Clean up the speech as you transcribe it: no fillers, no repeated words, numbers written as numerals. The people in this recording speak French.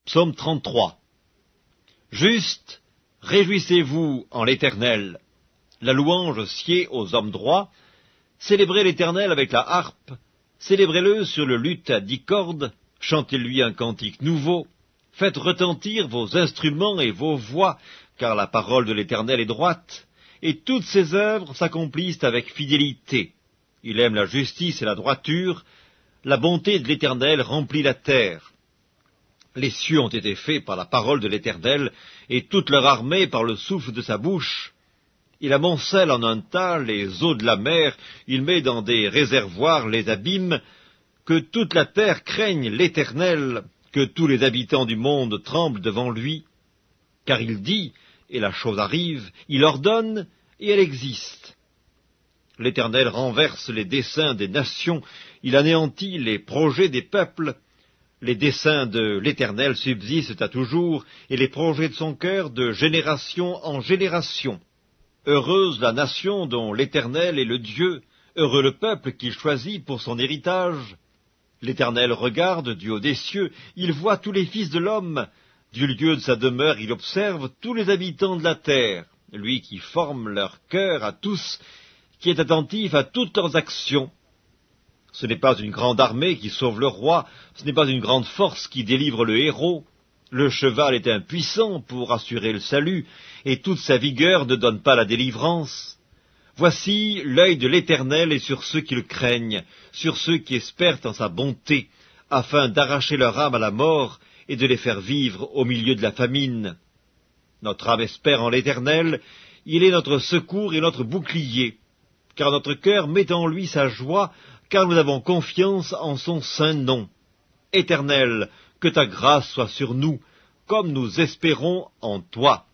Psaume 33. Juste, réjouissez-vous en l'Éternel. La louange sied aux hommes droits. Célébrez l'Éternel avec la harpe. Célébrez-le sur le luth à 10 cordes. Chantez-lui un cantique nouveau. Faites retentir vos instruments et vos voix, car la parole de l'Éternel est droite, et toutes ses œuvres s'accomplissent avec fidélité. Il aime la justice et la droiture. La bonté de l'Éternel remplit la terre. Les cieux ont été faits par la parole de l'Éternel, et toute leur armée par le souffle de sa bouche. Il amoncelle en un tas les eaux de la mer, il met dans des réservoirs les abîmes. Que toute la terre craigne l'Éternel, que tous les habitants du monde tremblent devant lui. Car il dit, et la chose arrive, il ordonne, et elle existe. L'Éternel renverse les desseins des nations, il anéantit les projets des peuples. Les desseins de l'Éternel subsistent à toujours, et les projets de son cœur de génération en génération. Heureuse la nation dont l'Éternel est le Dieu, heureux le peuple qu'il choisit pour son héritage. L'Éternel regarde du haut des cieux, il voit tous les fils de l'homme. Du lieu de sa demeure, il observe tous les habitants de la terre, lui qui forme leur cœur à tous, qui est attentif à toutes leurs actions. Ce n'est pas une grande armée qui sauve le roi, ce n'est pas une grande force qui délivre le héros. Le cheval est impuissant pour assurer le salut, et toute sa vigueur ne donne pas la délivrance. Voici l'œil de l'Éternel est sur ceux qui le craignent, sur ceux qui espèrent en sa bonté, afin d'arracher leur âme à la mort et de les faire vivre au milieu de la famine. Notre âme espère en l'Éternel, il est notre secours et notre bouclier, car notre cœur met en lui sa joie, car nous avons confiance en son saint nom. Éternel, que ta grâce soit sur nous, comme nous espérons en toi.